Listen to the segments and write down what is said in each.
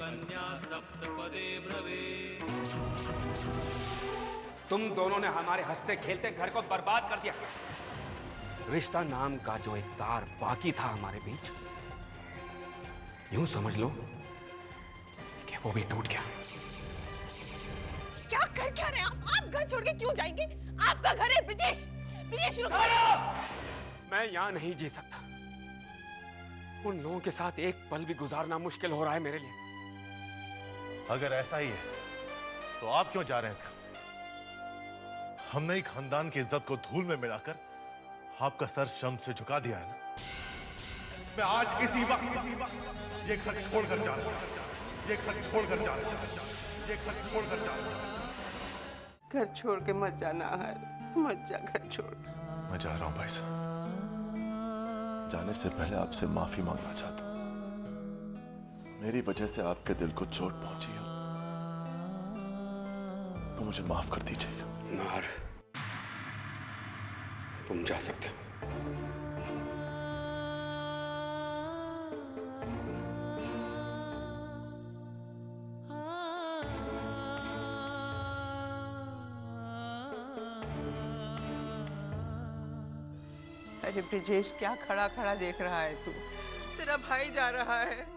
कन्या सप्तपदे ब्रवे। तुम दोनों ने हमारे हंसते खेलते घर को बर्बाद कर दिया। रिश्ता नाम का जो एक तार बाकी था हमारे बीच, यूं समझ लो कि वो भी टूट गया। क्या कर क्या रहे आप घर छोड़ के क्यों जाएंगे? आपका घर है ब्रिजेश। ब्रिजेश रुको। मैं यहां नहीं जी सकता। उन लोगों के साथ एक पल भी गुजारना मुश्किल हो रहा है मेरे लिए। अगर ऐसा ही है तो आप क्यों जा रहे हैं इस घर से? हमने ही खानदान की इज्जत को धूल में मिलाकर आपका सर शर्म से झुका दिया है ना। मैं आज इसी वक्त ये घर छोड़कर जा रहा हूं। ये घर छोड़कर जा रहा हूं। ये घर छोड़कर जा रहा हूं। घर छोड़ के मत जाना हर, मत जा घर छोड़। मैं जा रहा हूं भाई साहब। जाने से पहले आपसे माफी मांगना चाहता हूं। मेरी वजह से आपके दिल को चोट पहुंची हो तो मुझे माफ कर दीजिएगा। नार, तुम जा सकते हो। अरे ब्रिजेश, क्या खड़ा खड़ा देख रहा है तू? तेरा भाई जा रहा है।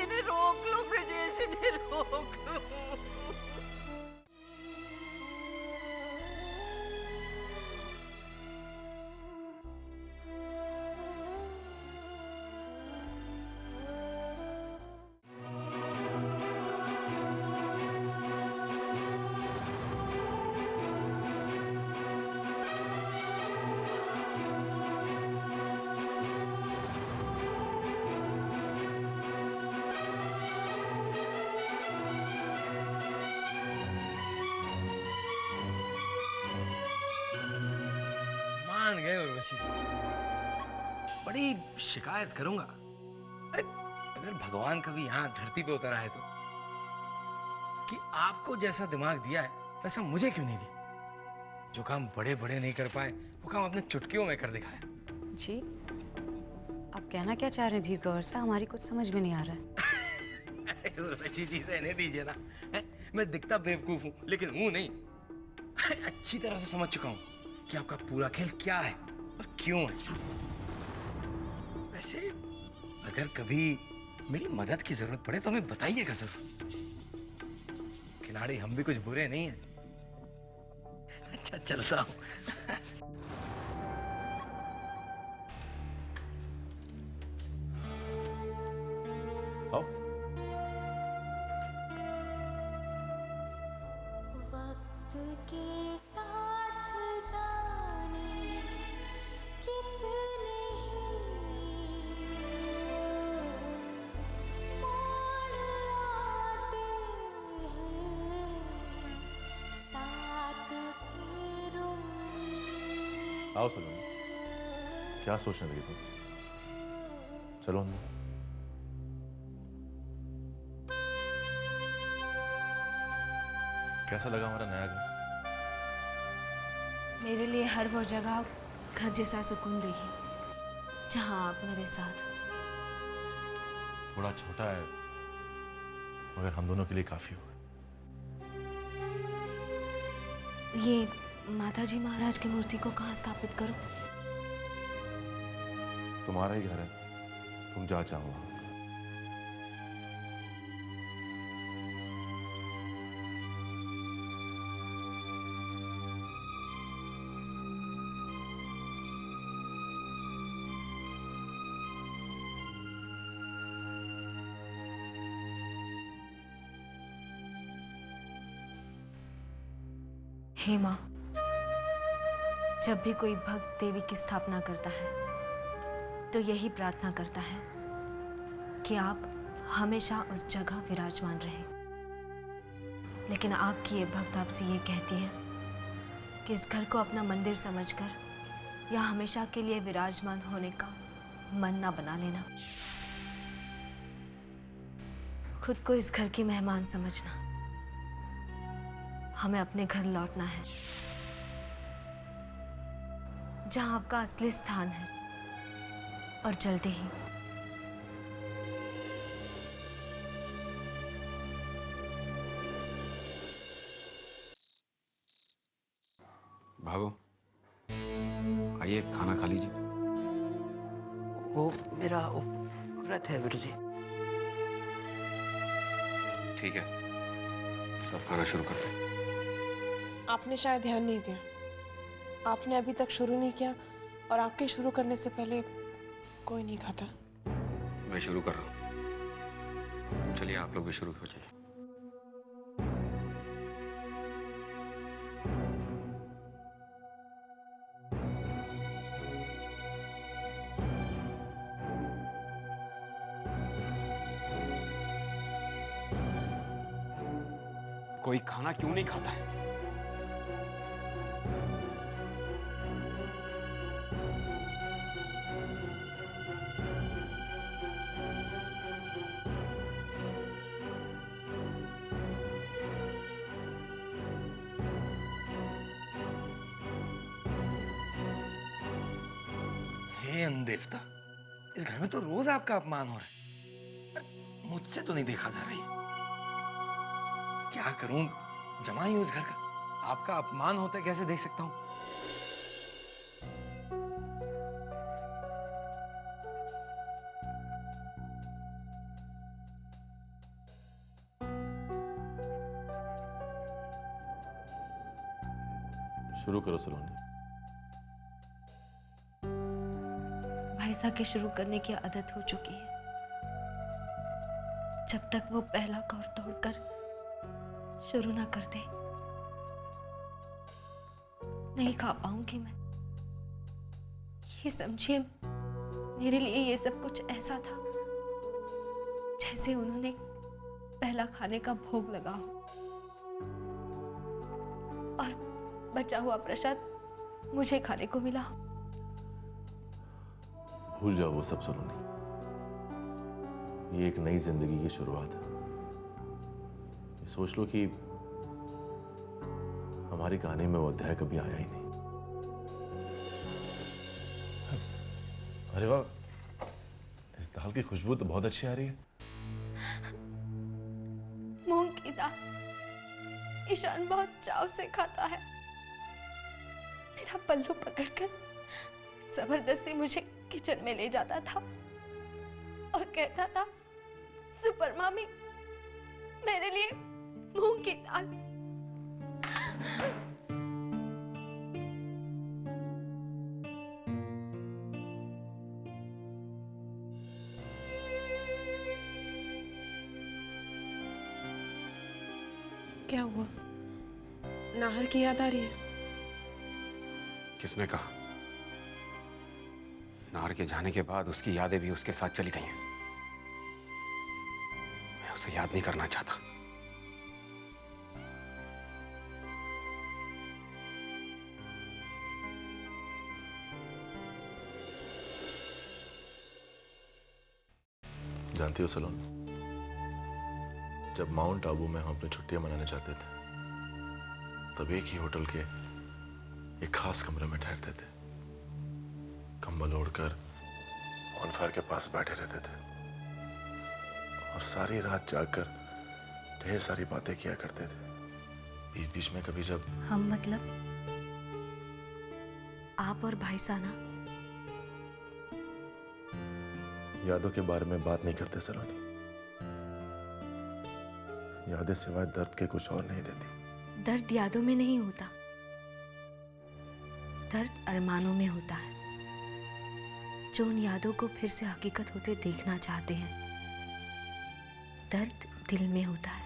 इन्हें रोक लो ब्रिजेश, इन्हें रोक लो। मान गए उर्वशी जी, बड़ी शिकायत करूंगा। अरे अगर भगवान कभी यहाँ धरती पे उतर आए तो, कि आपको जैसा दिमाग दिया है वैसा मुझे क्यों नहीं दिया? जो काम बड़े बड़े नहीं कर पाए वो काम आपने चुटकियों में कर दिखाया। जी, आप कहना क्या चाह रहे हैं धीर कंवर साहब? हमारी कुछ समझ में नहीं आ रहा है। अरे उर्वशी जी रहने दीजिए ना। मैं दिखता बेवकूफ हूँ लेकिन हूँ नहीं। अरे अच्छी तरह से समझ चुका हूँ कि आपका पूरा खेल क्या है और क्यों है। वैसे अगर कभी मेरी मदद की जरूरत पड़े तो हमें बताइएगा जरूर। खिलाड़ी हम भी कुछ बुरे नहीं हैं। अच्छा चलता हूं। आओ। वक्त के साथ जाने कितने मोड़ आते हैं साथ फेरों में। आओ सलोनी, क्या सोचने लगी तुम? चलो अंदर। कैसा लगा हमारा नया घर? मेरे लिए हर वो जगह घर जैसा सुकून देगी जहां आप मेरे साथ। थोड़ा छोटा है मगर हम दोनों के लिए काफी होगा। ये माता जी महाराज की मूर्ति को कहाँ स्थापित करूं? तुम्हारा ही घर है, तुम जा चाहो। हे माँ, जब भी कोई भक्त देवी की स्थापना करता है तो यही प्रार्थना करता है कि आप हमेशा उस जगह विराजमान रहें। लेकिन आपकी ये भक्त आपसे ये कहती है कि इस घर को अपना मंदिर समझकर या हमेशा के लिए विराजमान होने का मन ना बना लेना। खुद को इस घर की मेहमान समझना। हमें अपने घर लौटना है जहां आपका असली स्थान है, और जल्दी ही। आइए खाना खा लीजिए। वो मेरा व्रत है गुरुजी। ठीक है, सब खाना शुरू करते हैं। आपने शायद ध्यान नहीं दिया, आपने अभी तक शुरू नहीं किया और आपके शुरू करने से पहले कोई नहीं खाता। मैं शुरू कर रहा हूँ, चलिए आप लोग भी शुरू हो जाइए। कोई खाना क्यों नहीं खाता है? हे देवता, इस घर में तो रोज आपका अपमान हो रहा है, पर मुझसे तो नहीं देखा जा रही। क्या करूं, जमा ही उस घर का। आपका अपमान होते कैसे देख सकता हूं? शुरू करो सलोनी। भाई साहब के शुरू करने की आदत हो चुकी है। जब तक वो पहला कौर तोड़कर शुरू ना कर दे, नहीं खा पाऊंगी मैं। ये समझिए, मेरे लिए ये सब कुछ ऐसा था जैसे उन्होंने पहला खाने का भोग लगा हो और बचा हुआ प्रसाद मुझे खाने को मिला हो। भूल जाओ वो सब सलोनी। ये एक नई जिंदगी की शुरुआत है। ये सोच लो कि हमारी कहानी में वो अध्याय कभी आया ही नहीं। अरे वाह, इस दाल की खुशबू तो बहुत अच्छी आ रही है। मूंग की दाल ईशान बहुत चाव से खाता है। मेरा पल्लू पकड़कर जबरदस्ती मुझे किचन में ले जाता था और कहता था, सुपर मामी, मेरे लिए मूंग की दाल। क्या हुआ? नाहर की याद आ रही है? किसने कहा? नाहर के जाने के बाद उसकी यादें भी उसके साथ चली गई हैं। मैं उसे याद नहीं करना चाहता। जानती हो सलोन, जब माउंट आबू में हम अपनी छुट्टियां मनाने जाते थे, तब एक ही होटल के एक खास कमरे में ठहरते थे। कंबल ओढ़कर ऑनफायर के पास बैठे रहते थे और सारी रात जागकर ढेर सारी बातें किया करते थे। बीच बीच में कभी जब हम मतलब आप और भाई साना यादों के बारे में बात नहीं करते सलोनी। यादें सिवाय दर्द के कुछ और नहीं देती। दर्द यादों में नहीं होता, दर्द अरमानों में होता है, जो उन यादों को फिर से हकीकत होते देखना चाहते हैं। दर्द दिल में होता है,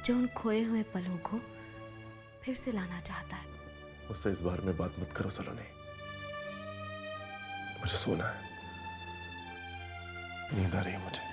जो उन खोए हुए पलों को फिर से लाना चाहता है। उससे इस बारे में बात मत करो सलोनी, मुझे सोना है, नींद आ रही है मुझे।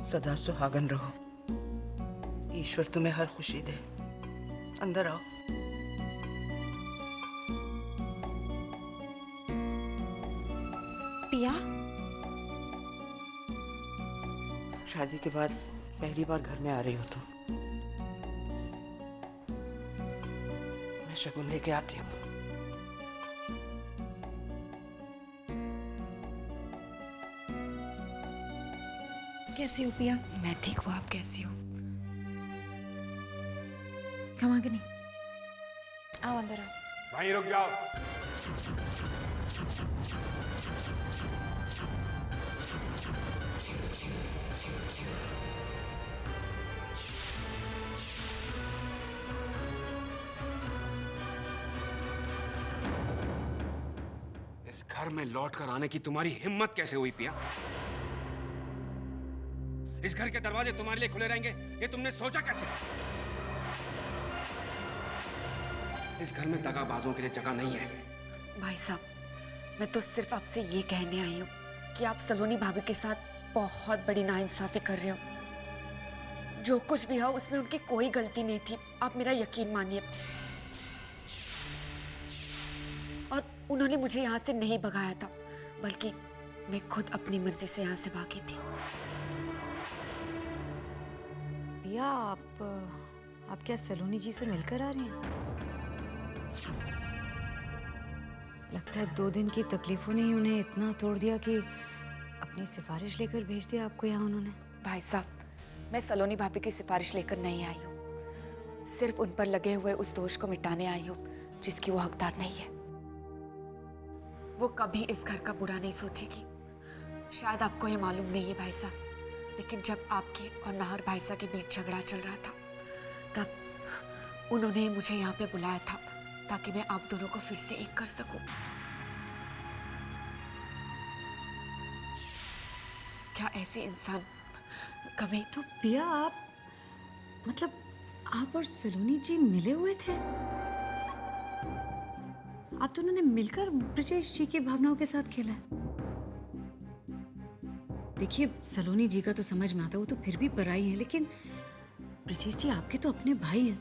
सदा सुहागन रहो। ईश्वर तुम्हें हर खुशी दे। अंदर आओ। पिया, शादी के बाद पहली बार घर में आ रही हो तुम। मैं शगुन लेके आती हूँ। कैसी हो पिया? मैं ठीक हूँ, आप कैसी हो? नहीं, आओ अंदर आओ। वहीं रुक जाओ। इस घर में लौट कर आने की तुम्हारी हिम्मत कैसे हुई पिया? इस घर के दरवाजे तुम्हारे लिए खुले रहेंगे ये तुमने सोचा कैसे? इस घर में दगाबाजों के लिए जगह नहीं है। भाई साहब, मैं तो सिर्फ आपसे ये कहने आई हूँ कि आप सलोनी भाभी के साथ बहुत बड़ी नाइंसाफी कर रहे हो। जो कुछ भी हो उसमें उनकी कोई गलती नहीं थी, आप मेरा यकीन मानिए। और उन्होंने मुझे यहाँ से नहीं भगाया था, बल्कि मैं खुद अपनी मर्जी से यहाँ से भागी थी। भैया, आप क्या सलोनी जी से मिलकर आ रही हैं? लगता है 2 दिन की तकलीफों ने ही उन्हें इतना तोड़ दिया कि अपनी सिफारिश लेकर भेज दिया आपको यहाँ उन्होंने। भाई साहब, मैं सलोनी भाभी की सिफारिश लेकर नहीं आई हूँ, सिर्फ उन पर लगे हुए उस दोष को मिटाने आई हूँ जिसकी वो हकदार नहीं है। वो कभी इस घर का बुरा नहीं सोचेगी। शायद आपको ये मालूम नहीं है भाई साहब, लेकिन जब आपके और नाहर भाई साहब के बीच झगड़ा चल रहा था, तब उन्होंने मुझे यहाँ पे बुलाया था ताकि मैं आप दोनों को फिर से एक कर सकूं। क्या ऐसे इंसान कभी? तो पिया, आप और सलोनी जी मिले हुए थे? आप दोनों ने मिलकर ब्रजेश जी की भावनाओं के साथ खेला है? देखिए, सलोनी जी का तो समझ में आता, वो तो फिर भी पराई है, लेकिन ब्रजेश जी आपके तो अपने भाई हैं।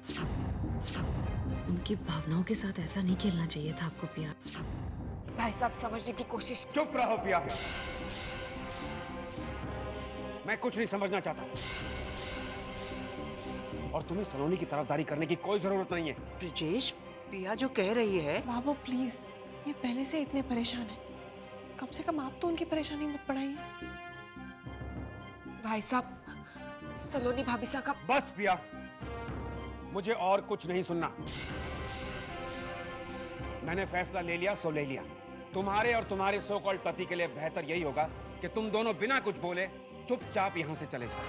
उनकी भावनाओं के साथ ऐसा नहीं खेलना चाहिए था आपको पिया। भाई साहब, समझने की कोशिश। चुप रहो पिया, मैं कुछ नहीं समझना चाहता और तुम्हें सलोनी की तरफदारी करने की कोई जरूरत नहीं है। ब्रजेश, पिया जो कह रही है। बाबू प्लीज, ये पहले से इतने परेशान है, कम से कम आप तो उनकी परेशानी मत बढ़ाइए। भाई साहब, सलोनी भाभी साहब का। बस पिया, मुझे और कुछ नहीं सुनना। मैंने फैसला ले लिया सो ले लिया। तुम्हारे और तुम्हारे सो कॉल्ड पति के लिए बेहतर यही होगा कि तुम दोनों बिना कुछ बोले चुपचाप यहां से चले जाओ।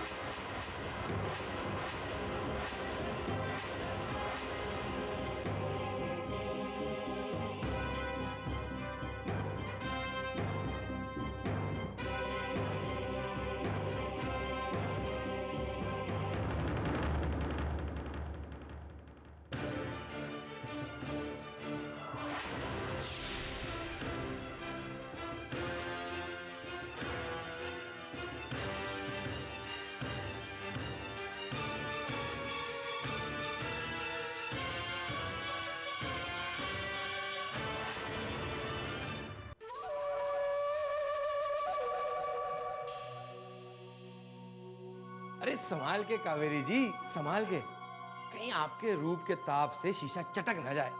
अरे संभाल के कावेरी जी, संभाल के, कहीं आपके रूप के ताप से शीशा चटक न जाए।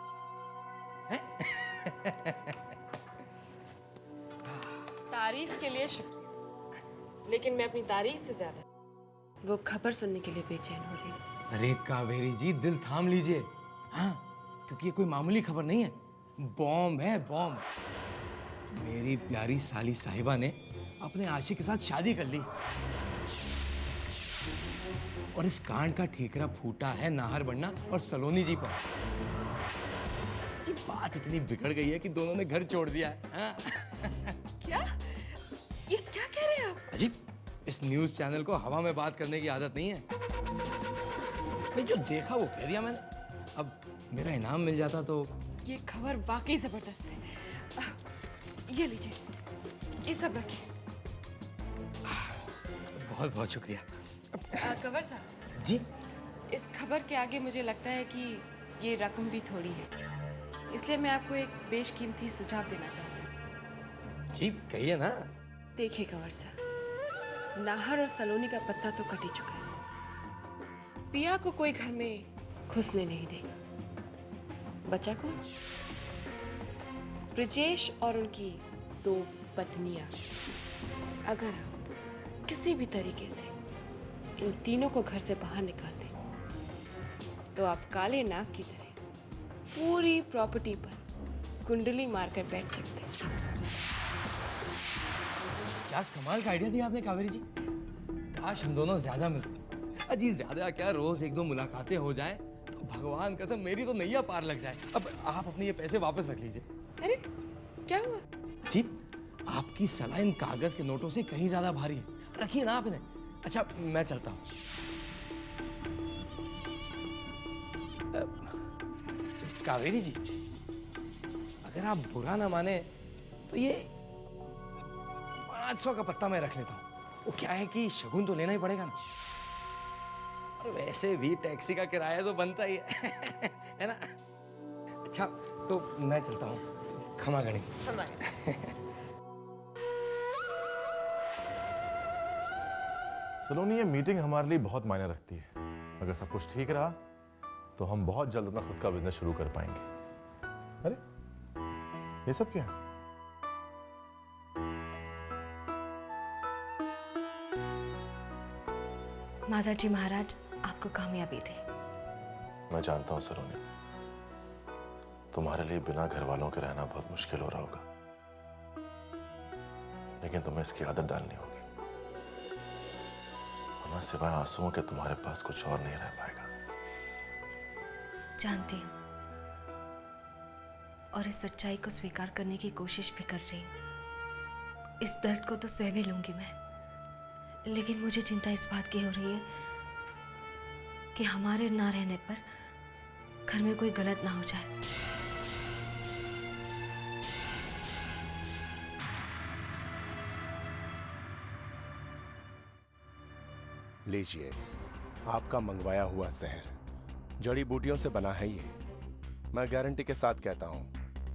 तारीफ के लिए शुक्रिया, लेकिन मैं अपनी तारीफ से ज्यादा वो खबर सुनने के लिए बेचैन हो रही हूँ। अरे कावेरी जी, दिल थाम लीजिए। हाँ, क्योंकि ये कोई मामूली खबर नहीं है, बॉम्ब है, बॉम्ब। मेरी प्यारी साली साहिबा ने अपने आशिक के साथ शादी कर ली और इस कांड का ठीकरा फूटा है नाहर बन्ना और सलोनी जी पर। जी, बात इतनी बिगड़ गई है कि दोनों ने घर छोड़ दिया है। हाँ? क्या? ये क्या कह रहे हैं आप? अजीब, इस न्यूज चैनल को हवा में बात करने की आदत नहीं है। भाई, जो देखा वो कह दिया मैंने। अब मेरा इनाम मिल जाता तो। ये खबर वाकई जबरदस्त है। ये लीजिए, ये सब रखिए। बहुत बहुत शुक्रिया। कंवर साहब जी। इस खबर के आगे मुझे लगता है कि ये रकम भी थोड़ी है, इसलिए मैं आपको एक बेशकीमती सुझाव देना चाहती हूँ। जी कहिए ना। देखिए कंवर साहब, नाहर और सलोनी का पत्ता तो कट ही चुका है। पिया को कोई घर में घुसने नहीं देगा। बचा कौन? ब्रजेश और उनकी 2 पत्नियां। अगर आप किसी भी तरीके से इन तीनों को घर से बाहर निकाल दें, तो आप काले नाग की तरह पूरी प्रॉपर्टी पर कुंडली मारकर बैठ सकते हैं। क्या कमाल का आइडिया दिया आपने कावेरी जी। काश हम दोनों ज्यादा मिलते। अजी ज्यादा क्या, रोज 1-2 मुलाकातें हो जाए तो भगवान कसम मेरी तो नैया पार लग जाए। अब आप अपने ये पैसे वापस रख लीजिए। अरे क्या हुआ? जी आपकी सलाह इन कागज के नोटों से कहीं ज्यादा भारी है, रखिए ना आप इन्हें। अच्छा मैं चलता हूँ। कावेरी जी अगर आप बुरा ना माने तो ये 500 का पत्ता मैं रख लेता हूँ। वो क्या है कि शगुन तो लेना ही पड़ेगा ना, और वैसे भी टैक्सी का किराया तो बनता ही है है ना। अच्छा तो मैं चलता हूँ, क्षमा करें। सलोनी, ये मीटिंग हमारे लिए बहुत मायने रखती है। अगर सब कुछ ठीक रहा तो हम बहुत जल्द अपना खुद का बिजनेस शुरू कर पाएंगे। अरे ये सब क्या है? माता जी महाराज आपको कामयाबी दे। मैं जानता हूं सलोनी, तुम्हारे लिए बिना घर वालों के रहना बहुत मुश्किल हो रहा होगा, लेकिन तुम्हें इसकी आदत डालनी होगी, वरना सिवाय आंसुओं के तुम्हारे पास कुछ और नहीं रह पाएगा। जानती हूँ और इस सच्चाई को स्वीकार करने की कोशिश भी कर रही हूँ। इस दर्द को तो सह भी लूंगी मैं, लेकिन मुझे चिंता इस बात की हो रही है कि हमारे ना रहने पर घर में कोई गलत ना हो जाए। लीजिए आपका मंगवाया हुआ जहर, जड़ी बूटियों से बना है ये। मैं गारंटी के साथ कहता हूं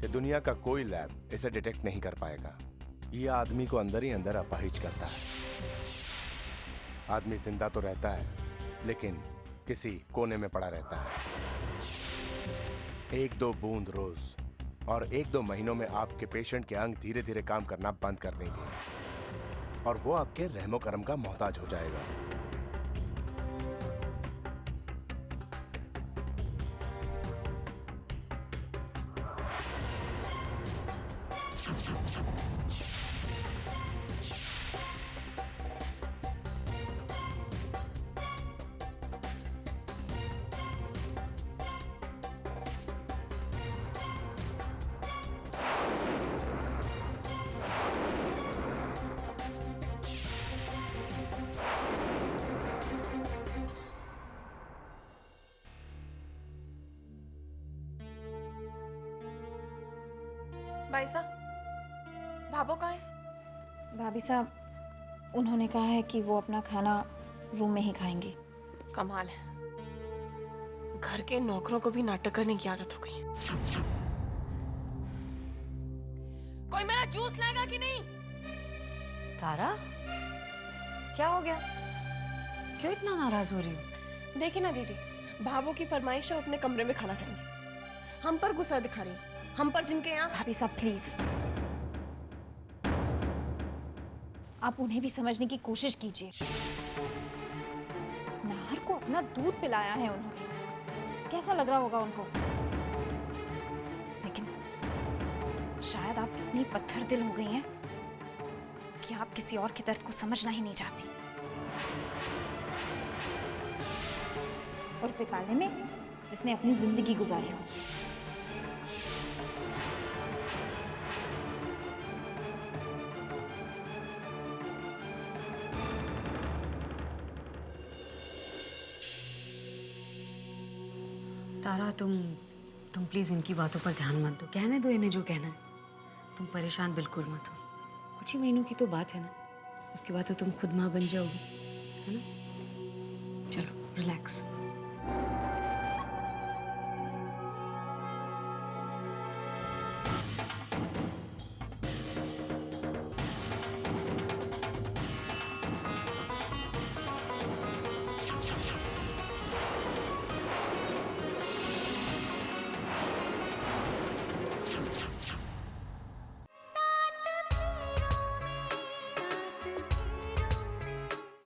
कि दुनिया का कोई लैब इसे डिटेक्ट नहीं कर पाएगा। ये आदमी को अंदर ही अंदर अपाहिज करता है। आदमी जिंदा तो रहता है, लेकिन किसी कोने में पड़ा रहता है। 1-2 बूंद रोज और 1-2 महीनों में आपके पेशेंट के अंग धीरे धीरे काम करना बंद कर देंगे और वो आपके रहमो करम का मोहताज हो जाएगा। भाई साहब, भाभो कहाँ है? भाभी साहब उन्होंने कहा है कि वो अपना खाना रूम में ही खाएंगी। कमाल है, घर के नौकरों को भी नाटक करने की आदत हो गई। कोई मेरा जूस लाएगा कि नहीं? तारा क्या हो गया, क्यों इतना नाराज हो रही हो? देखिए ना जीजी, भाभो की फरमाइश है अपने कमरे में खाना खाएंगे। हम पर गुस्सा दिखा रही है, हम पर जिनके यहाँ। भाभी साहब प्लीज, आप उन्हें भी समझने की कोशिश कीजिए। नाहर को अपना दूध पिलाया है उन्होंने, कैसा लग रहा होगा उनको। लेकिन शायद आप इतनी पत्थर दिल हो गई हैं कि आप किसी और के दर्द को समझना ही नहीं चाहती, और उसे पालने में जिसने अपनी जिंदगी गुजारी हो। तारा तुम प्लीज इनकी बातों पर ध्यान मत दो, कहने दो इन्हें जो कहना है। तुम परेशान बिल्कुल मत हो, कुछ ही महीनों की तो बात है ना, उसके बाद तो तुम खुद माँ बन जाओगी, है ना। चलो रिलैक्स।